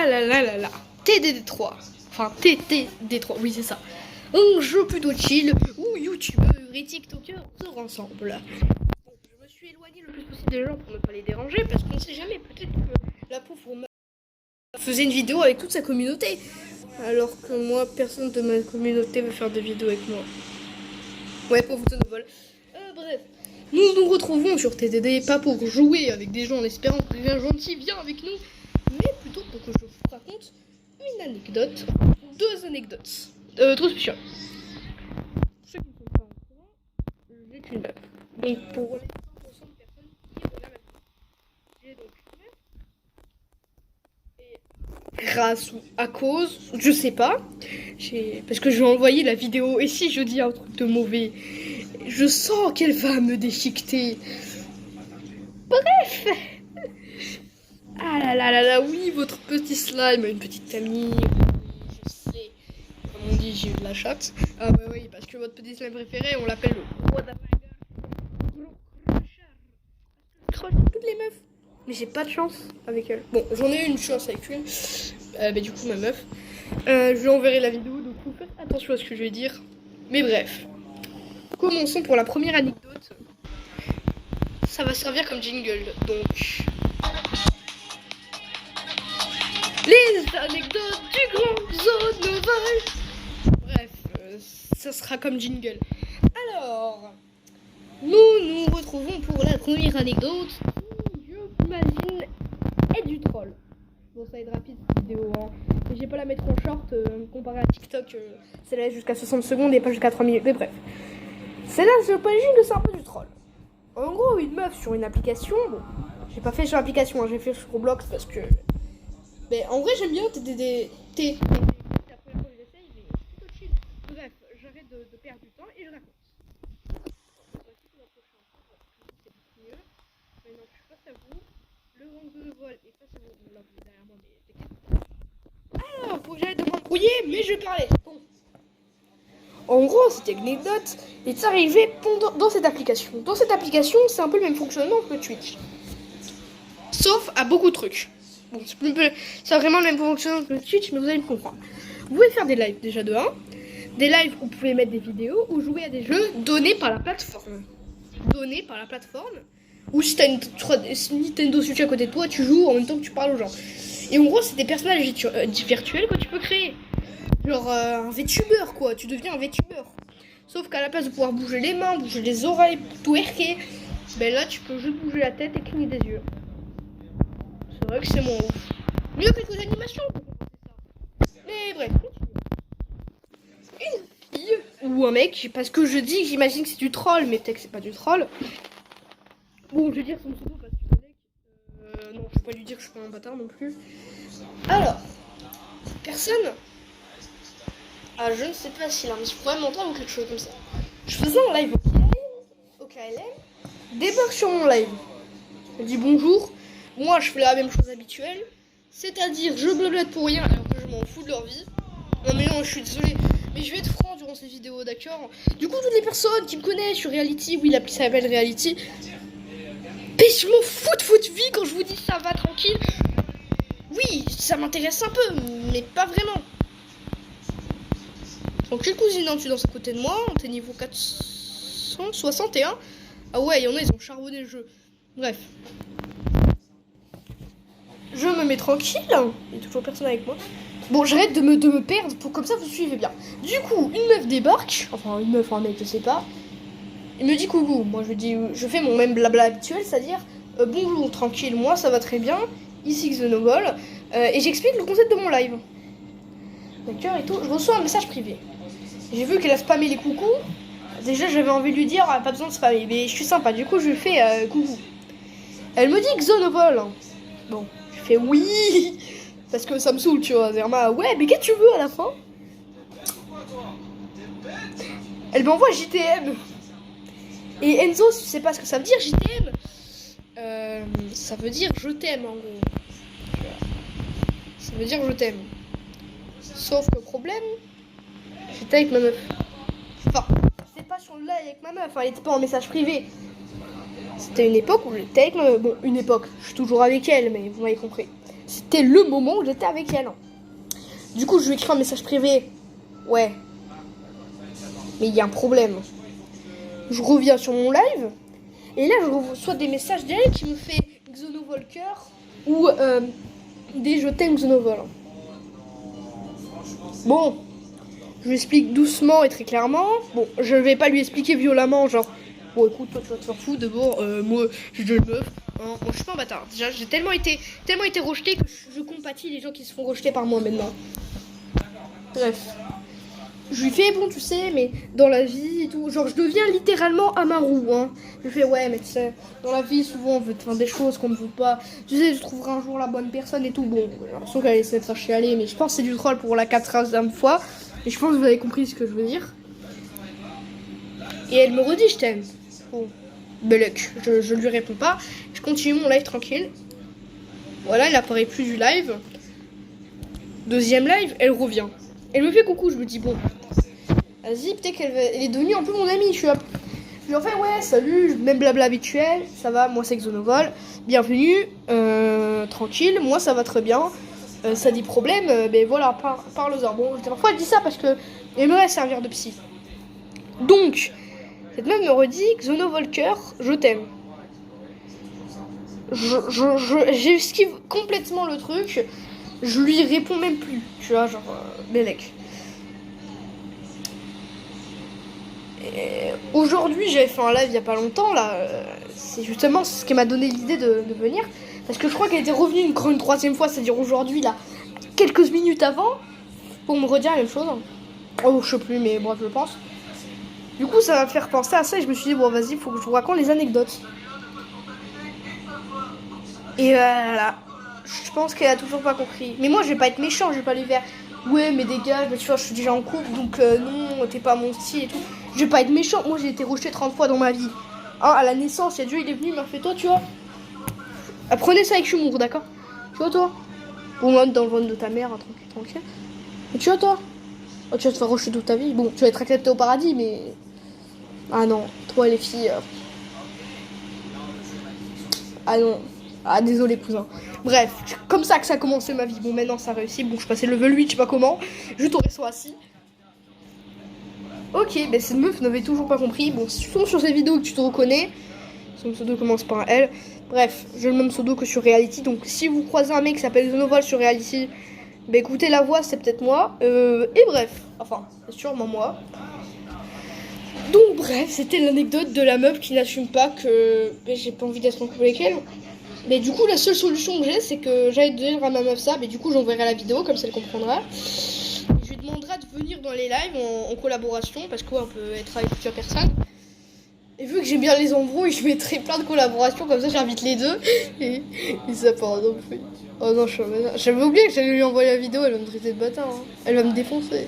là là là là. TDD3. Enfin, TTD3, oui, c'est ça. Un jeu plutôt chill où youtubeurs et tiktokers se rassemblent. Bon, je me suis éloigné le plus possible des gens pour ne pas les déranger parce qu'on ne sait jamais, peut-être que la pauvre meuf faisait une vidéo avec toute sa communauté. Alors que moi, personne de ma communauté veut faire des vidéos avec moi. Ouais, pauvre Tonobol. Bref, nous nous retrouvons sur TDD, pas pour jouer avec des gens en espérant que quelqu'un gentil vient avec nous, mais plutôt pour que je vous raconte une anecdote, deux anecdotes, trop spéciales. Pour ceux qui ne sont pas au courant, j'ai une meuf. Donc pour les 100% de personnes qui regardent ma vidéo, j'ai donc une meuf. Et grâce ou à cause, je sais pas, parce que je vais envoyer la vidéo, et si je dis un truc de mauvais, je sens qu'elle va me déchiqueter. Bref. Ah là là là là, oui, votre petit slime, une petite amie. Je sais. Comme on dit, j'ai eu de la chatte. Ah bah oui, parce que votre petit slime préféré, on l'appelle le roi d'Amaga. Gros cracheur. Je croche toutes les meufs. Mais j'ai pas de chance avec elle. Bon, j'en ai eu une chance avec une. Mais du coup, ma meuf. Je lui enverrai la vidéo, donc vous faites attention à ce que je vais dire. Mais bref. Commençons pour la première anecdote. Ça va servir comme jingle, donc... Les anecdotes du grand Zonoval. Bref, ça sera comme jingle. Alors, nous nous retrouvons pour la première anecdote. Je m'imagine est du troll. Bon, ça va être rapide cette vidéo, hein. Mais j'ai pas la mettre en short comparé à TikTok. Celle-là jusqu'à 60 secondes et pas jusqu'à 3 minutes. Mais bref. Celle-là, je m'imagine que c'est un peu du troll. En gros, une meuf sur une application. Bon, j'ai pas fait sur l'application, hein, j'ai fait sur Roblox parce que. Mais en vrai, j'aime bien c'est la première fois que j'essaye, mais c'est plutôt chill. Bref, j'arrête de perdre du temps et je raconte. C'est beaucoup mieux. Maintenant, je suis face à vous. Le rank de vol est face à vous. Bon, là, vous êtes derrière moi, mais t'inquiète. Alors, faut que j'aille de m'embrouiller, mais je vais parler. Bon. En gros, cette anecdote est arrivée dans cette application. Dans cette application, c'est un peu le même fonctionnement que Twitch. Sauf à beaucoup de trucs. Bon, c'est vraiment le même fonctionnement que Twitch, mais vous allez me comprendre. Vous pouvez faire des lives déjà de 1. Des lives où vous pouvez mettre des vidéos ou jouer à des jeux donnés par la plateforme. Ou si t'as une Nintendo Switch à côté de toi, tu joues en même temps que tu parles aux gens. Et en gros, c'est des personnages virtuels que tu peux créer. Genre un VTuber quoi, tu deviens un VTuber. Sauf qu'à la place de pouvoir bouger les mains, bouger les oreilles, twerker, ben là tu peux juste bouger la tête et cligner des yeux. C'est vrai que c'est moins ouf. Mais il y a quelques animations pour compenser ça. Mais bref, une fille ou un mec, parce que je dis que j'imagine que c'est du troll, mais peut-être que c'est pas du troll. Bon, je vais dire son pseudo parce que le mec, non, je vais pas lui dire que je suis pas un bâtard non plus. Alors, personne. Ah, je ne sais pas s'il a un petit problème mental ou quelque chose comme ça. Je faisais un live au KLM, débarque sur mon live. Elle dit bonjour. Moi, je fais la même chose habituelle. C'est-à-dire, je blablate pour rien alors que je m'en fous de leur vie. Non, mais non, je suis désolée. Mais je vais être franc durant cette vidéo, d'accord? Du coup, toutes les personnes qui me connaissent sur Reality, oui, l'appli s'appelle Reality. Mais je m'en fous de votre vie quand je vous dis ça va tranquille. Oui, ça m'intéresse un peu, mais pas vraiment. Donc j'ai cousine, hein, tu danses à côté de moi, t'es niveau 461. Ah ouais, il y en a, ils ont charbonné le jeu. Bref. Je me mets tranquille, il n'y a toujours personne avec moi. Bon, j'arrête de me perdre, pour comme ça vous suivez bien. Du coup, une meuf débarque, enfin une meuf, un mec, je sais pas. Il me dit coucou, moi je fais mon même blabla habituel, c'est-à-dire bonjour, tranquille, moi ça va très bien, ici Xenobol, et j'explique le concept de mon live. D'accord et tout, je reçois un message privé. J'ai vu qu'elle a spammé les coucous. Déjà, j'avais envie de lui dire, pas besoin de spammer, mais je suis sympa. Du coup, je lui fais coucou. Elle me dit Xenobol. Bon, je fais oui, parce que ça me saoule, tu vois. Zerma, ouais, mais qu'est-ce que tu veux à la fin? Elle m'envoie JTM. Et Enzo, si tu sais pas ce que ça veut dire, JTM, ça veut dire je t'aime en gros. Ça veut dire je t'aime. Sauf que problème, j'étais avec ma meuf. Enfin, c'est pas sur le live avec ma meuf, elle était pas en message privé. C'était une époque où j'étais avec bon, une époque, je suis toujours avec elle, mais vous m'avez compris. C'était le moment où j'étais avec elle. Du coup, je lui écris un message privé. Ouais. Mais il y a un problème. Je reviens sur mon live, et là, je reçois des messages d'elle qui me fait Xonovolker ou des je t'aime Xonovol. Bon, je lui explique doucement et très clairement. Bon, je vais pas lui expliquer violemment, genre, bon écoute, toi tu vas te faire foutre, d'abord, moi, je suis une meuf. Hein, moi, je suis pas un bâtard. Déjà, j'ai tellement été rejeté que je compatis les gens qui se font rejeter par moi maintenant. Bref. Je lui fais, bon, tu sais, mais dans la vie et tout, genre, je deviens littéralement Amaru, hein. Je lui fais, ouais, mais tu sais, dans la vie, souvent, on veut te faire des choses qu'on ne veut pas. Tu sais, je trouverai un jour la bonne personne et tout. Bon, j'ai l'impression qu'elle essaie de faire chialer, mais je pense que c'est du troll pour la 4e fois. Et je pense que vous avez compris ce que je veux dire. Et elle me redit, je t'aime. Bon, beluc, je lui réponds pas. Je continue mon live tranquille. Voilà, il apparaît plus du live. Deuxième live, elle revient. Elle me fait coucou, je me dis, bon, vas-y, peut-être qu'elle est devenue un peu mon amie. Je lui en fais, ouais, salut, même blabla habituel, ça va, moi c'est Xonovol, bienvenue, tranquille, moi ça va très bien, ça dit problème, mais voilà, parle-en. Bon, parfois elle dit ça parce que aimerait servir de psy. Donc, cette meuf me redit, Xonovolker, je t'aime. J'esquive complètement le truc, je lui réponds même plus, tu vois, genre, Bélec. Aujourd'hui, j'avais fait un live il y a pas longtemps, là, c'est justement ce qui m'a donné l'idée de venir, parce que je crois qu'elle était revenue une 3e fois, c'est-à-dire aujourd'hui, là, quelques minutes avant, pour me redire la même chose. Oh, je sais plus, mais bref, je pense. Du coup, ça va me faire penser à ça, et je me suis dit, bon, vas-y, faut que je vous raconte les anecdotes. Et voilà, je pense qu'elle a toujours pas compris. Mais moi, je vais pas être méchant, je vais pas lui faire, ouais, mais dégage, mais tu vois, je suis déjà en couple, donc non, t'es pas mon style et tout. Je vais pas être méchant, moi j'ai été rejetée 30 fois dans ma vie. Hein, à la naissance, il y a Dieu, il est venu, il m'a fait, toi, tu vois. Apprenez ça avec humour, d'accord. Tu vois, toi. Bon, même dans le ventre de ta mère, tranquille. Et tu vois, toi. Oh, tu vas te faire rejeter toute ta vie. Bon, tu vas être accepté au paradis, mais. Ah non, toi, les filles. Ah non. Ah, désolé, cousin. Bref, comme ça que ça a commencé ma vie. Bon, maintenant, ça réussit. Bon, je passais level 8, je sais pas comment. Juste au réseau assis. Ok, ben cette meuf n'avait toujours pas compris. Bon, si tu tombes sur ces vidéos que tu te reconnais, son pseudo commence par un L. Bref, j'ai le même pseudo que sur Reality. Donc, si vous croisez un mec qui s'appelle Xonovol sur Reality, ben écoutez la voix, c'est peut-être moi. Et bref, enfin, c'est sûrement moi. Donc, bref, c'était l'anecdote de la meuf qui n'assume pas que ben, j'ai pas envie d'être en couple avec elle. Mais du coup, la seule solution que j'ai, c'est que j'aille dire à ma meuf ça. Mais du coup, j'enverrai la vidéo, comme ça elle comprendra. Je lui demanderai de venir dans les lives en collaboration, parce qu'on peut être avec plusieurs personnes. Et vu que j'aime bien les embrouilles, je mettrai plein de collaborations, comme ça j'invite les deux. Et ça part en embrouille. Oh non, j'avais oublié que j'allais lui envoyer la vidéo, elle va me traiter de bâtard. Hein. Elle va me défoncer.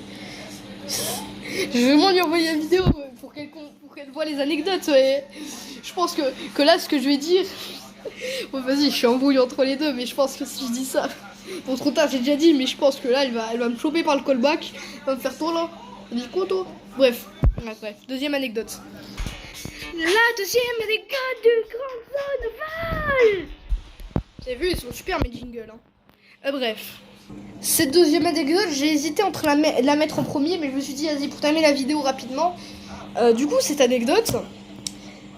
Je vais vraiment lui envoyer la vidéo pour qu'elle voit les anecdotes. Ouais. Je pense que là, ce que je vais dire... Bon, vas-y, je suis embrouillée entre les deux, mais je pense que si je dis ça... Bon, trop tard, j'ai déjà dit, mais je pense que là, elle va me choper par le callback. Elle va me faire toi là. Elle dit quoi, toi? Bref, deuxième anecdote. La deuxième anecdote du Grand Xonoval. Vous avez vu, ils sont super mes jingles. Hein. Bref. Cette deuxième anecdote, j'ai hésité entre la mettre en premier, mais je me suis dit, vas-y, pour terminer la vidéo rapidement. Du coup, cette anecdote,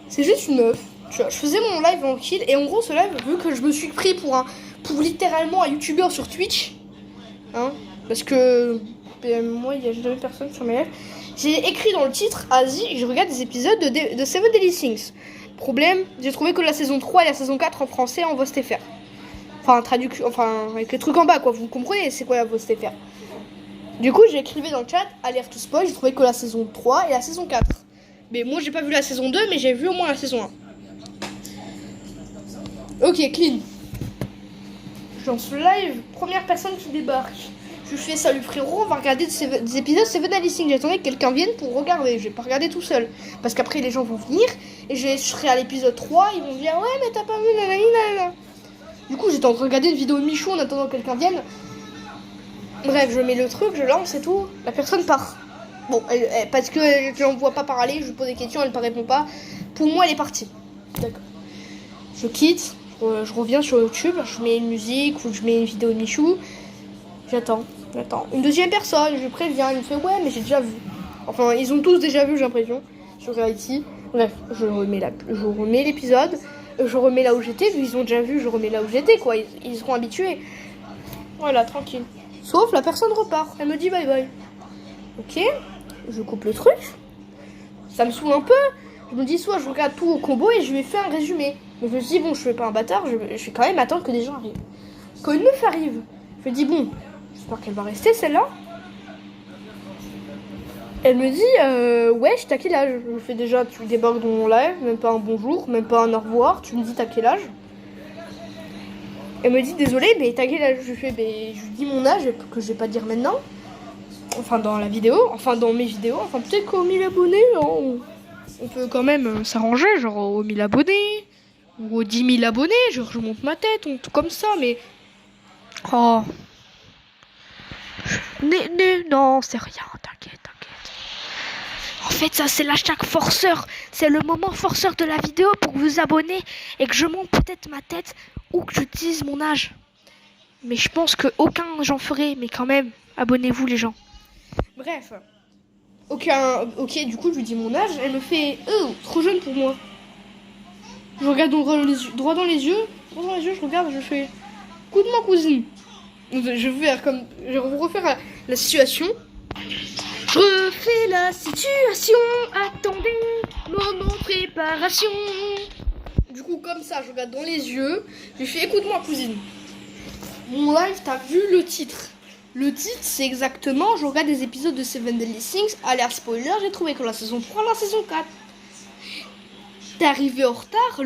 c'est juste une meuf. Tu vois, je faisais mon live en kill, et en gros, ce live, vu que je me suis pris pour littéralement un youtubeur sur Twitch, hein, parce que moi, il n'y a jamais personne sur mes lives. J'ai écrit dans le titre Asie et je regarde des épisodes de Seven Deadly Things. Problème, j'ai trouvé que la saison 3 et la saison 4 en français en VOSTFR. Enfin, traduction, enfin, avec les trucs en bas, quoi. Vous comprenez, c'est quoi la VOSTFR. Du coup, j'ai écrivé dans le chat alerte to spoil, j'ai trouvé que la saison 3 et la saison 4. Mais moi, j'ai pas vu la saison 2, mais j'ai vu au moins la saison 1. Ok, clean. Je lance le live, première personne qui débarque. Je fais salut frérot, on va regarder des épisodes Seven Deadly Things. J'attendais que quelqu'un vienne pour regarder, je vais pas regarder tout seul. Parce qu'après les gens vont venir, et je serai à l'épisode 3, ils vont dire ouais mais t'as pas vu nanana. Du coup j'étais en train de regarder une vidéo de Michou en attendant que quelqu'un vienne. Bref, je mets le truc, je lance et tout, la personne part. Bon, parce que je n'en vois pas parler, je lui pose des questions, elle ne répond pas. Pour moi elle est partie. D'accord. Je quitte, je reviens sur YouTube, je mets une musique ou je mets une vidéo de Michou. J'attends. Une deuxième personne, je préviens, il me fait ouais mais j'ai déjà vu. Enfin ils ont tous déjà vu j'ai l'impression sur Reality. Bref, je remets l'épisode, je remets là où j'étais, vu ils ont déjà vu, je remets là où j'étais quoi, ils seront habitués. Voilà, tranquille. Sauf la personne repart, elle me dit bye bye. Ok, je coupe le truc. Ça me saoule un peu. Je me dis soit je regarde tout au combo et je lui fais un résumé. Mais je me dis bon je fais pas un bâtard, je vais quand même attendre que des gens arrivent. Quand une meuf arrive, je me dis bon, j'espère qu'elle va rester celle-là. Elle me dit wesh t'as quel âge? Je fais déjà tu débarques dans mon live, même pas un bonjour, même pas un au revoir, tu me dis t'as quel âge? Elle me dit désolé mais t'as quel âge? Je lui dis mon âge que je vais pas dire maintenant. Enfin dans la vidéo, enfin dans mes vidéos, enfin peut-être qu'aux 1000 abonnés, on peut quand même s'arranger, genre aux 1000 abonnés, ou aux 10 000 abonnés, genre je monte ma tête, tout comme ça, mais... Oh... Non, c'est rien, t'inquiète. En fait, ça c'est l'hashtag forceur, c'est le moment forceur de la vidéo pour vous abonner et que je monte peut-être ma tête ou que je dise mon âge. Mais je pense que aucun j'en ferai, mais quand même, abonnez-vous les gens. Bref. Ok, du coup, je lui dis mon âge. Elle me fait trop jeune pour moi. Je regarde droit dans les yeux, je regarde, je fais écoute-moi, cousine. Je vais faire comme. Je vais refaire la situation. Je refais la situation. Attendez, moment préparation. Du coup, comme ça, je regarde dans les yeux. Je fais écoute-moi, cousine. Mon live, t'as vu le titre? Le titre, c'est exactement, je regarde des épisodes de Seven Deadly Sins. Alerte spoiler, j'ai trouvé que la saison 3, la saison 4. T'es arrivé en retard,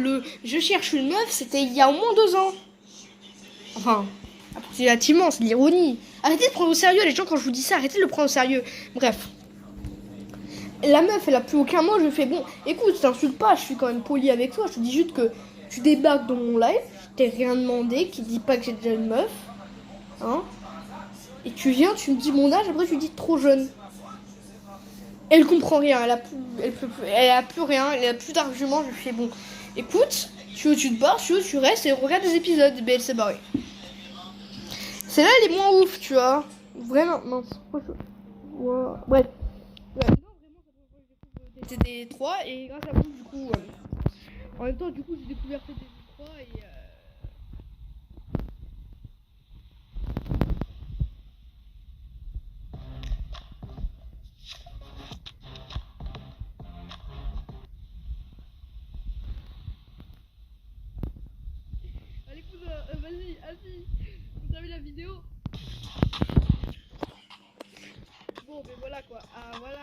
je cherche une meuf, c'était il y a au moins 2 ans. Enfin, approximativement, c'est de l'ironie. Arrêtez de prendre au sérieux les gens quand je vous dis ça, arrêtez de le prendre au sérieux. Bref. La meuf, elle a plus aucun mot, je fais bon, écoute, je t'insulte pas, je suis quand même poli avec toi, je te dis juste que tu débarques dans mon live, je t'ai rien demandé, qui dit pas que j'ai déjà une meuf. Hein? Et tu viens, tu me dis mon âge, après tu dis trop jeune. Elle comprend rien, elle a plus rien, elle a plus d'arguments. Je lui fais bon, écoute, tu veux tu te barres, tu veux tu restes et regarde des épisodes. Et ben elle s'est barrée. Celle-là elle est moins ouf, tu vois. Vraiment, mince. Ouais. Bref. Ouais. Non, vraiment, ça des 3 et grâce à vous, du coup. En même temps, du coup, j'ai découvert des 3 et. Allez, vas-y, vous avez la vidéo. Bon, mais voilà quoi. Ah, voilà.